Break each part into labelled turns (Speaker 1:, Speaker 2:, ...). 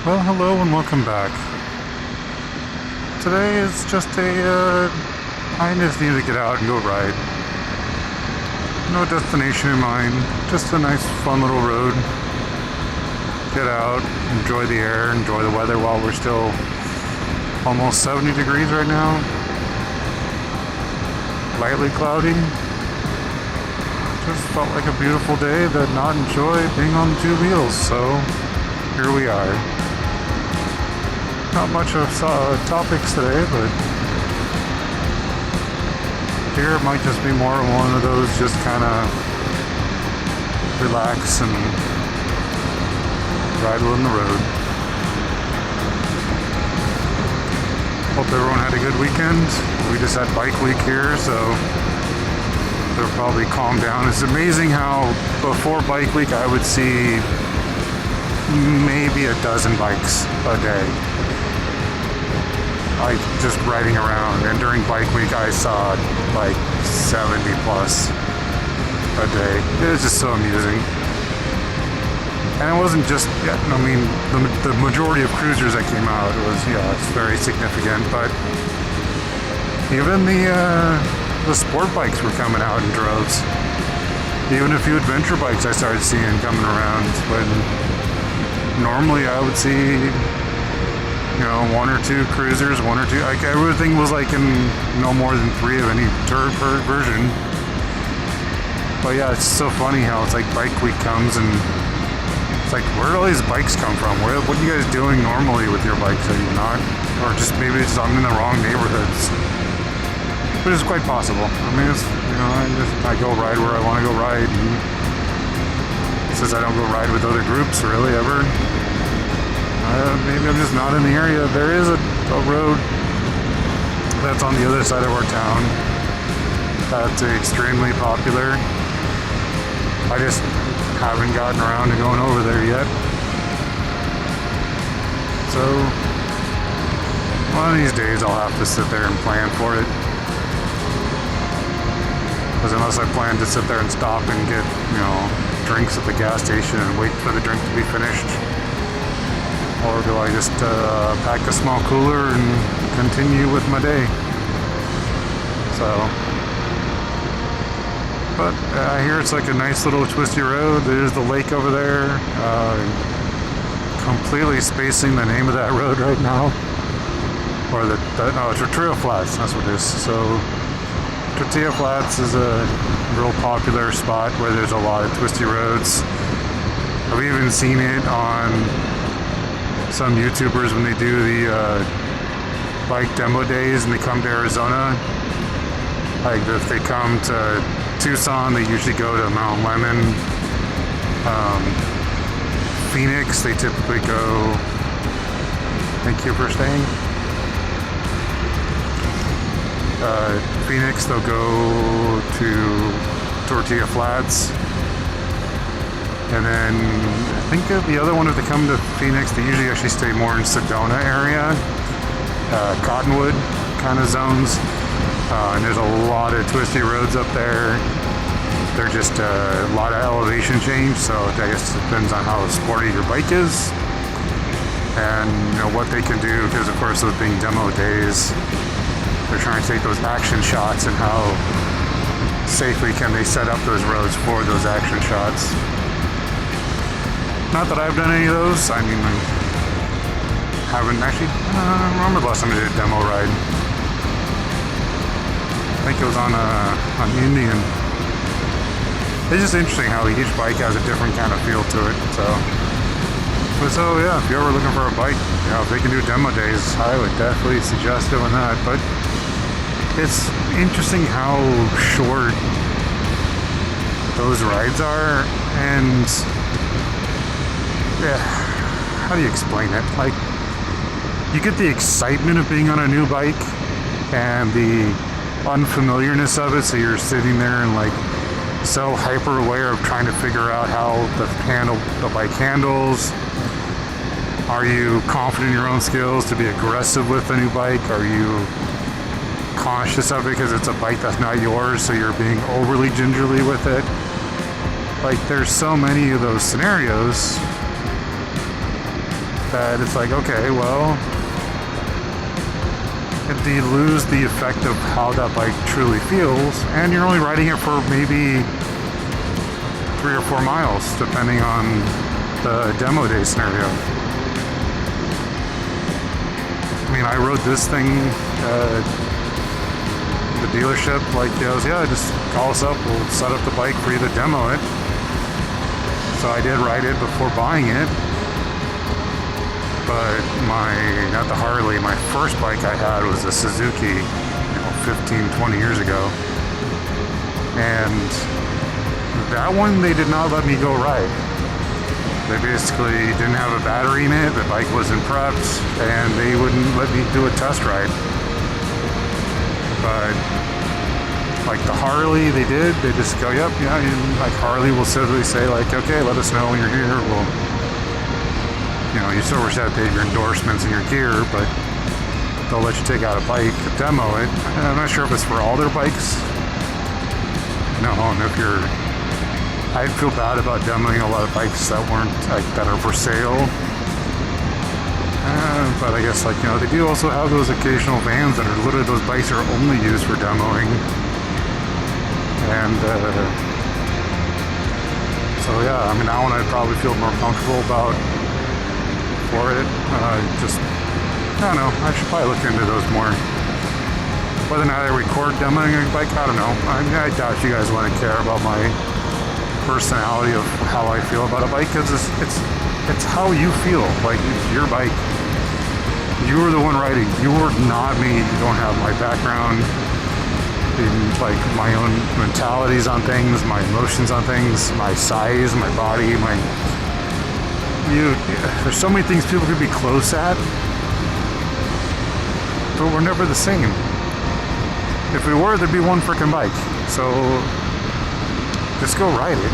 Speaker 1: Well, hello and welcome back. Today is just I just need to get out and go ride. No destination in mind, just a nice fun little road. Get out, enjoy the air, enjoy the weather while we're still almost 70 degrees right now. Lightly cloudy. Just felt like a beautiful day to not enjoy being on two wheels, so here we are. Not much of topics today, but here it might just be more one of those just kind of relax and ride on the road. Hope everyone had a good weekend. We just had bike week here, so they'll probably calm down. It's amazing how before bike week I would see maybe a dozen bikes a day. Like just riding around, and during bike week I saw like 70 plus a day. It was just so amusing. And it wasn't just, I mean, the majority of cruisers that came out was, it's very significant, but even the sport bikes were coming out in droves. Even a few adventure bikes I started seeing coming around, when normally I would see one or two cruisers, one or two, like everything was like in no more than 3 of any per version. But yeah, it's so funny how it's like bike week comes and it's like, where do all these bikes come from? What are you guys doing normally with your bikes? Are you not? Or just maybe it's I'm in the wrong neighborhoods. But it's quite possible. I mean, it's, I go ride where I want to go ride. And since I don't go ride with other groups really ever, maybe I'm just not in the area. There is a road that's on the other side of our town that's extremely popular. I just haven't gotten around to going over there yet. So one of these days I'll have to sit there and plan for it. Because unless I plan to sit there and stop and get, drinks at the gas station and wait for the drink to be finished, or do I just pack a small cooler and continue with my day? So, but I hear it's like a nice little twisty road. There's the lake over there. Completely spacing the name of that road right now. Or Tortilla Flats, that's what it is. So, Tortilla Flats is a real popular spot where there's a lot of twisty roads. I've even seen it on some YouTubers when they do the bike demo days and they come to Arizona. Like if they come to Tucson, they usually go to Mount Lemmon. Phoenix, they typically go. Thank you for staying. Phoenix, they'll go to Tortilla Flats. And then I think the other one, if they come to Phoenix, they usually actually stay more in Sedona area, Cottonwood kind of zones. And there's a lot of twisty roads up there. They're just a lot of elevation change, so I guess it depends on how sporty your bike is and what they can do, because of course those being demo days, they're trying to take those action shots, and how safely can they set up those roads for those action shots. Not that I've done any of those. I mean, I haven't actually. I remember the last time I did a demo ride. I think it was on Indian. It's just interesting how each bike has a different kind of feel to it. So yeah, if you're ever looking for a bike, if they can do demo days, I would definitely suggest doing that. But it's interesting how short those rides are, and how do you explain it? Like, you get the excitement of being on a new bike and the unfamiliarness of it, so you're sitting there and like so hyper aware of trying to figure out how the bike handles. Are you confident in your own skills to be aggressive with a new bike? Are you conscious of it because it's a bike that's not yours, so you're being overly gingerly with it? Like, there's so many of those scenarios that it's like, okay, well, do you lose the effect of how that bike truly feels, and you're only riding it for maybe 3 or 4 miles, depending on the demo day scenario. I mean, I rode this thing, the dealership, like, just call us up, we'll set up the bike for you to demo it. So I did ride it before buying it. But not the Harley, my first bike I had was a Suzuki, 15, 20 years ago. And that one, they did not let me go ride. They basically didn't have a battery in it, the bike wasn't prepped, and they wouldn't let me do a test ride. But like the Harley, they did. They just go, yep, like Harley will simply say, like, okay, let us know when you're here. We'll, you still have to pay your endorsements and your gear, but they'll let you take out a bike, demo it. And I'm not sure if it's for all their bikes. No, and if you're, I'd feel bad about demoing a lot of bikes that weren't that are for sale. But I guess they do also have those occasional vans that are literally, those bikes are only used for demoing. And so yeah, I mean, that one I'd probably feel more comfortable about for it. I don't know, I should probably look into those more. Whether or not I record demoing a bike, I don't know. I mean, I doubt you guys want to care about my personality of how I feel about a bike, because it's how you feel. Like, it's your bike. You're the one riding. You're not me. You don't have my background in my own mentalities on things, my emotions on things, my size, my body, there's so many things people could be close at, but we're never the same. If we were, there'd be one freaking bike. So just go ride it.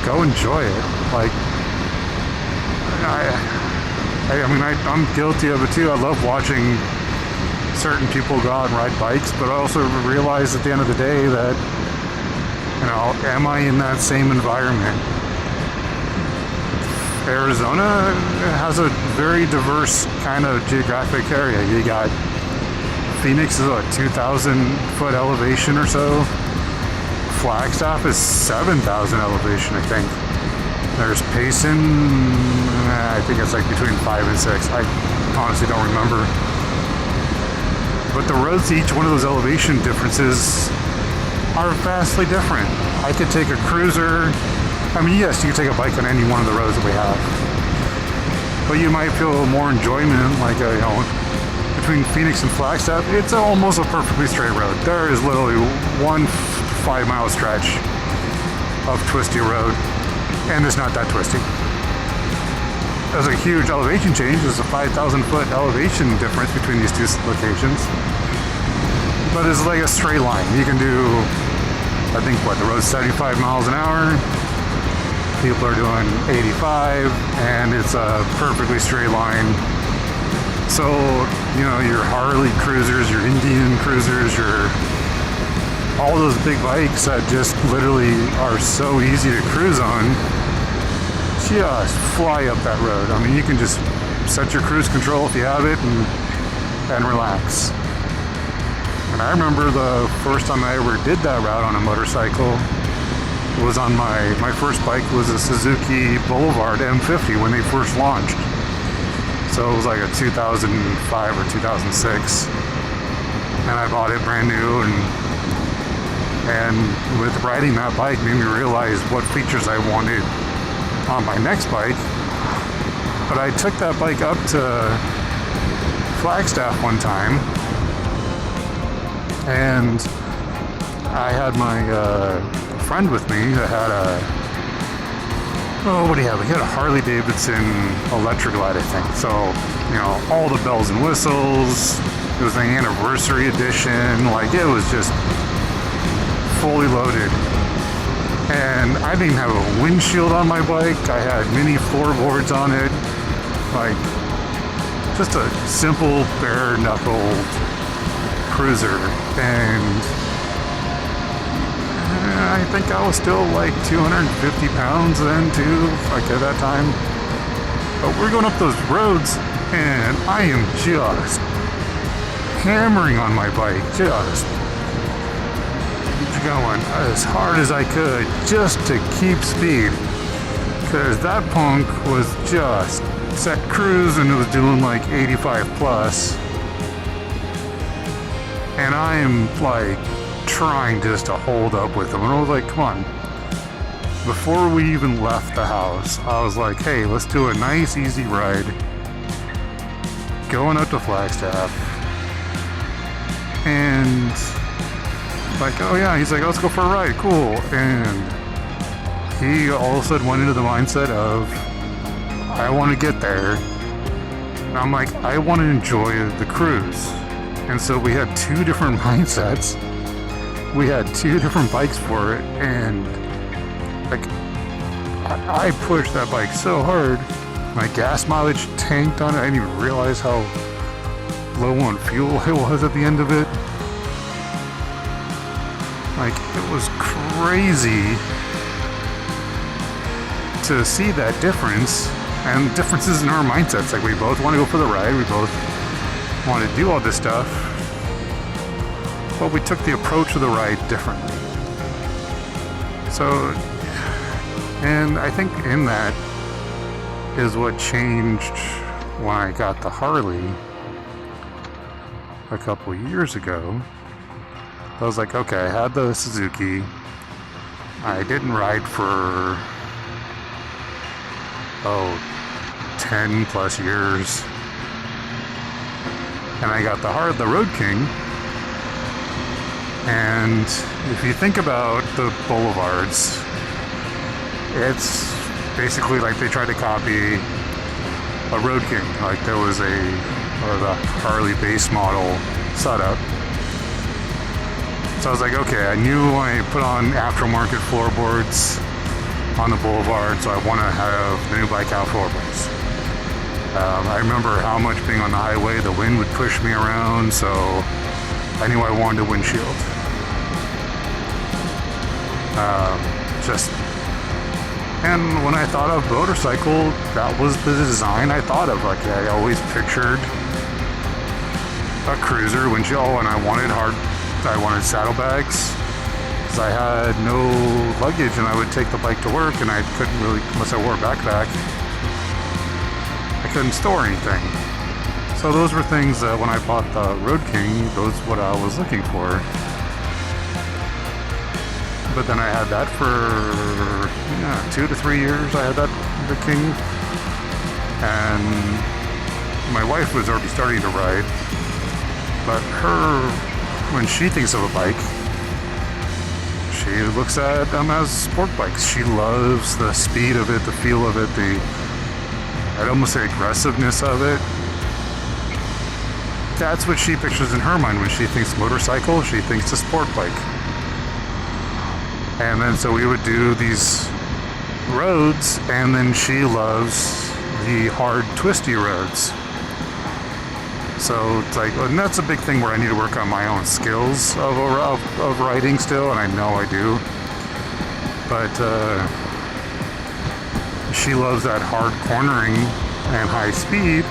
Speaker 1: Go enjoy it. I'm guilty of it too. I love watching certain people go out and ride bikes, but I also realize at the end of the day that, am I in that same environment? Arizona has a very diverse kind of geographic area. You got Phoenix is 2,000 foot elevation or so. Flagstaff is 7,000 elevation, I think. There's Payson, I think it's between 5 and 6. I honestly don't remember. But the roads to each one of those elevation differences are vastly different. I could take a cruiser. I mean, yes, you can take a bike on any one of the roads that we have. But you might feel more enjoyment, between Phoenix and Flagstaff. It's almost a perfectly straight road. There is literally one 5-mile stretch of twisty road, and it's not that twisty. There's a huge elevation change. There's a 5,000 foot elevation difference between these two locations. But it's like a straight line. You can do, I think, the road's 75 miles an hour. People are doing 85, and it's a perfectly straight line. So, your Harley cruisers, your Indian cruisers, all those big bikes that just literally are so easy to cruise on, just fly up that road. I mean, you can just set your cruise control if you have it and relax. And I remember the first time I ever did that route on a motorcycle was on my first bike was a Suzuki Boulevard M50 when they first launched. So it was like a 2005 or 2006. And I bought it brand new, and with riding that bike made me realize what features I wanted on my next bike. But I took that bike up to Flagstaff one time, and I had my friend with me that had what do you have? He had a Harley Davidson Electra Glide, I think. So, all the bells and whistles. It was the anniversary edition. It was just fully loaded. And I didn't have a windshield on my bike. I had mini floorboards on it. Just a simple bare knuckle cruiser. And I think I was still 250 pounds then too, at that time. But we're going up those roads, and I am just hammering on my bike, just going as hard as I could just to keep speed. Because that punk was just set cruise and it was doing like 85 plus. And I am like trying just to hold up with him. And I was like, come on. Before we even left the house, I was like, hey, let's do a nice, easy ride. Going up to Flagstaff. And like, oh yeah, he's like, let's go for a ride, cool. And he all of a sudden went into the mindset of, I want to get there. And I'm like, I want to enjoy the cruise. And so we had two different mindsets. We had two different bikes for it. And like, I pushed that bike so hard. My gas mileage tanked on it. I didn't even realize how low on fuel it was at the end of it. Like, it was crazy to see that difference and differences in our mindsets. Like, we both want to go for the ride, we both want to do all this stuff, but we took the approach of the ride differently. So, and I think in that is what changed when I got the Harley a couple years ago. I was like, okay, I had the Suzuki. I didn't ride for 10 plus years. And I got the Road King. And if you think about the boulevards, it's basically like they tried to copy a Road King. Like there was the Harley base model setup. So I was like, okay, I knew I put on aftermarket floorboards on the boulevard, so I want to have the new bike out floorboards. I remember how much being on the highway, the wind would push me around, so I knew I wanted a windshield. And when I thought of motorcycle, that was the design I thought of. Like, I always pictured a cruiser windshield, and I wanted saddlebags, because I had no luggage, and I would take the bike to work, and I couldn't really, unless I wore a backpack, I couldn't store anything. So those were things that when I bought the Road King, those what I was looking for. But then I had that for 2 to 3 years. I had the King, and my wife was already starting to ride, but when she thinks of a bike, she looks at them as sport bikes. She loves the speed of it, the feel of it, I'd almost say aggressiveness of it. That's what she pictures in her mind when she thinks motorcycle. She thinks a sport bike. And then so we would do these roads, and then she loves the hard, twisty roads. So it's like, and that's a big thing where I need to work on my own skills of riding still, and I know I do. But she loves that hard cornering and high speed.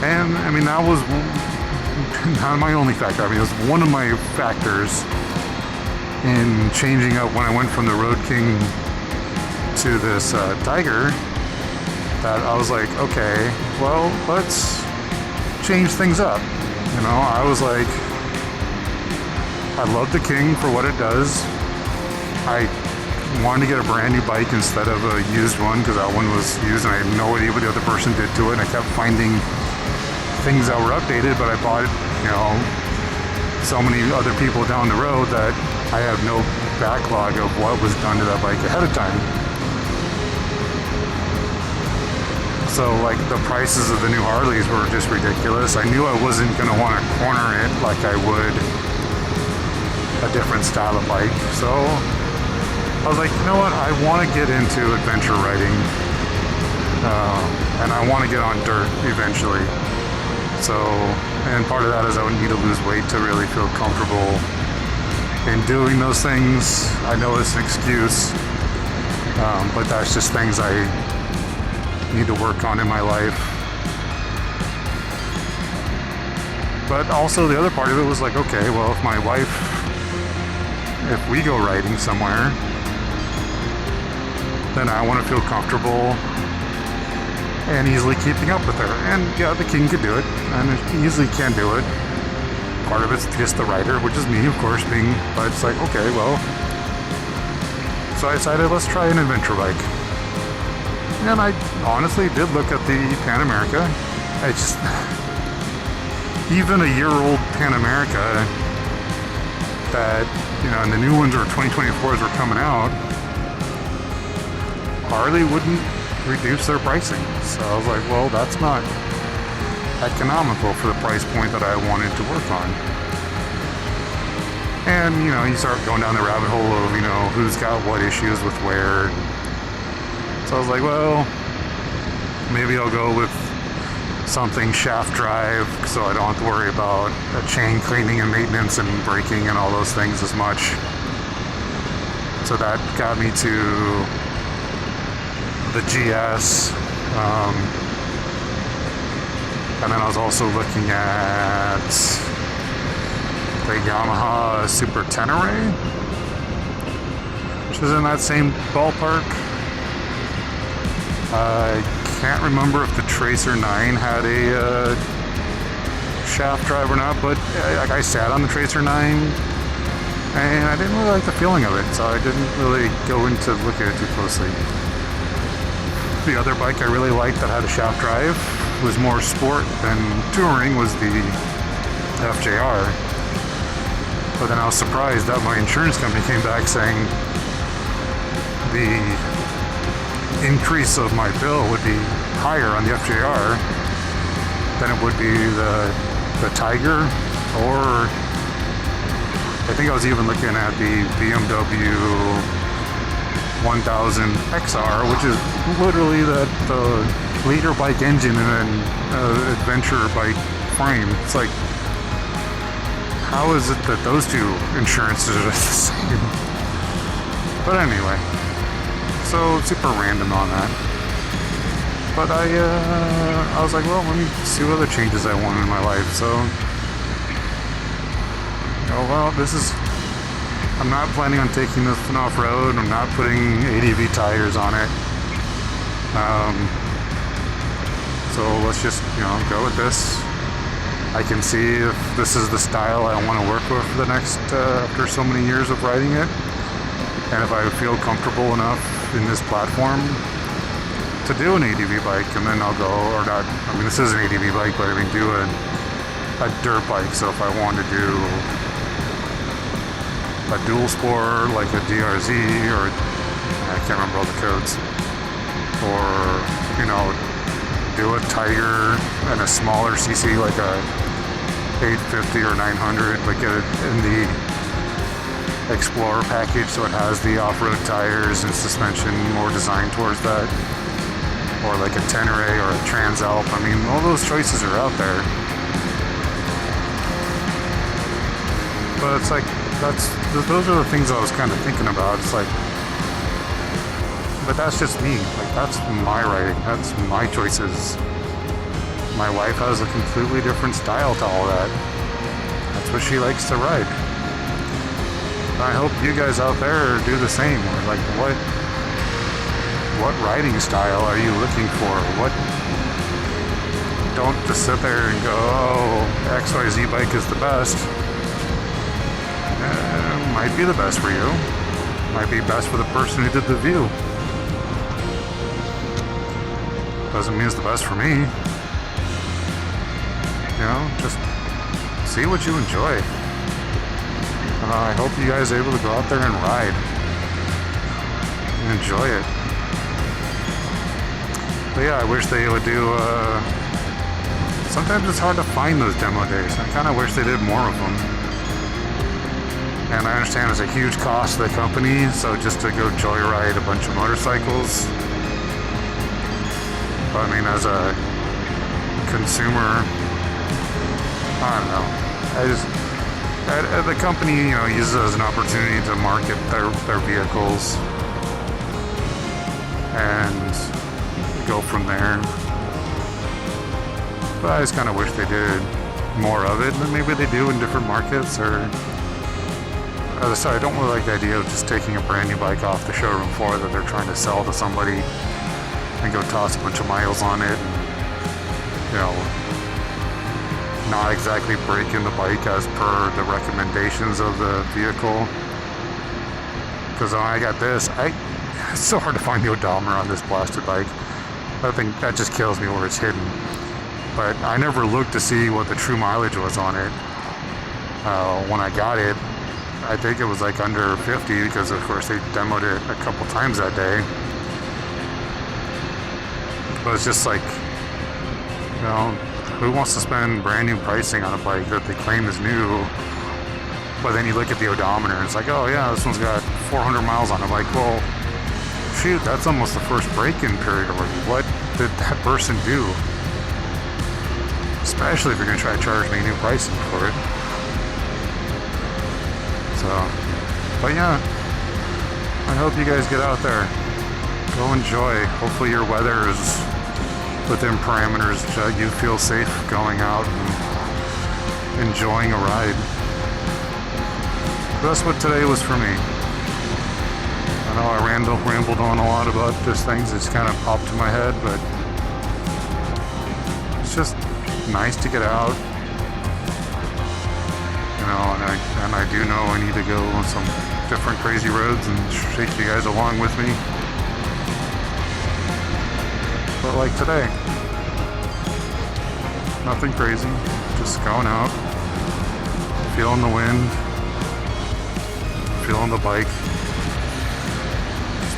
Speaker 1: And I mean, that was not my only factor. I mean, it was one of my factors in changing up when I went from the Road King to this Tiger, that I was like, okay, well, let's change things up. You know, I was like, I love the King for what it does. I wanted to get a brand new bike instead of a used one, because that one was used and I had no idea what the other person did to it, and I kept finding things that were updated, but I bought, so many other people down the road that I have no backlog of what was done to that bike ahead of time. So like the prices of the new Harleys were just ridiculous. I knew I wasn't going to want to corner it like I would a different style of bike. So I was like, you know what, I want to get into adventure riding, and I want to get on dirt eventually. So, and part of that is I would need to lose weight to really feel comfortable in doing those things. I know it's an excuse, but that's just things I need to work on in my life. But also the other part of it was like, okay, well, if my wife, if we go riding somewhere, then I want to feel comfortable and easily keeping up with her. And yeah, the King could do it, and he easily can do it. Part of it's just the rider, which is me, of course, but it's like, okay, well. So I decided, let's try an adventure bike. And I honestly did look at the Pan America. I just, even a year-old Pan America that, you know, and the new ones or 2024s were coming out, Harley wouldn't reduce their pricing. So I was like, well, that's not economical for the price point that I wanted to work on. And, you know, you start going down the rabbit hole of, you know, who's got what issues with where. So I was like, well, maybe I'll go with something shaft drive so I don't have to worry about chain cleaning and maintenance and braking and all those things as much. So that got me to the GS. And then I was also looking at the Yamaha Super Tenere, which is in that same ballpark. I can't remember if the Tracer 9 had a shaft drive or not, but I sat on the Tracer 9 and I didn't really like the feeling of it, so I didn't really go into look at it too closely. The other bike I really liked that had a shaft drive was more sport than touring was the FJR. But then I was surprised that my insurance company came back saying the increase of my bill would be higher on the FJR than it would be the Tiger, or I think I was even looking at the BMW 1000 XR, which is literally the leader bike engine in an adventure bike frame. It's like, how is it that those two insurances are the same? But anyway, so super random on that. But I was like, well, let me see what other changes I want in my life. So, well, I'm not planning on taking this one off-road. I'm not putting ADV tires on it. So let's just, go with this. I can see if this is the style I want to work with for the next, after so many years of riding it. And if I feel comfortable enough in this platform to do an ADV bike, and then I'll go, or not, I mean, this is an ADV bike, but I mean, do a dirt bike. So if I want to do a dual sport, like a DRZ, or I can't remember all the codes, or, do a Tiger and a smaller CC, like a 850 or 900, but get it in the Explorer package so it has the off-road tires and suspension more designed towards that, or like a Tenere or a Transalp. I mean, all those choices are out there, but it's like, those are the things I was kind of thinking about. It's like, but that's just me. Like, that's my riding. That's my choices. My wife has a completely different style to all that. That's what she likes to ride. I hope you guys out there do the same. Like, what riding style are you looking for? Don't just sit there and go, oh, XYZ bike is the best. Might be the best for you. Might be best for the person who did the view. Doesn't mean it's the best for me. Just see what you enjoy. I hope you guys are able to go out there and ride and enjoy it. But yeah, I wish they would do, sometimes it's hard to find those demo days. I kind of wish they did more of them. And I understand it's a huge cost to the company, so just to go joyride a bunch of motorcycles. But I mean, as a consumer, I don't know. The company, uses it as an opportunity to market their vehicles and go from from there. But I just kind of wish they did more of it, and maybe they do in different markets, or sorry, I don't really like the idea of just taking a brand new bike off the showroom floor that they're trying to sell to somebody and go toss a bunch of miles on it, and, you know, not exactly breaking the bike as per the recommendations of the vehicle. Because when I got this, it's so hard to find the odometer on this blasted bike. I think that just kills me where it's hidden. But I never looked to see what the true mileage was on it. When I got it, I think it was like under 50, because of course they demoed it a couple times that day. But it's just like, you know, who wants to spend brand new pricing on a bike that they claim is new? But then you look at the odometer and it's like, oh yeah, this one's got 400 miles on it. I'm like, well, shoot, that's almost the first break-in period already. What did that person do? Especially if you're going to try to charge me new pricing for it. So, but yeah, I hope you guys get out there. Go enjoy. Hopefully your weather is within parameters that you feel safe going out and enjoying a ride. That's what today was for me. I know I rambled on a lot about these things. It's kind of popped to my head, but it's just nice to get out. You know, and I do know I need to go on some different crazy roads and take you guys along with me. But like today, nothing crazy, just going out, feeling the wind, feeling the bike. Just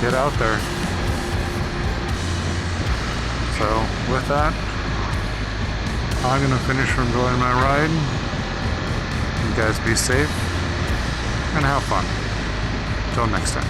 Speaker 1: get out there. So with that, I'm gonna finish enjoying my ride. You guys be safe and have fun. Till next time.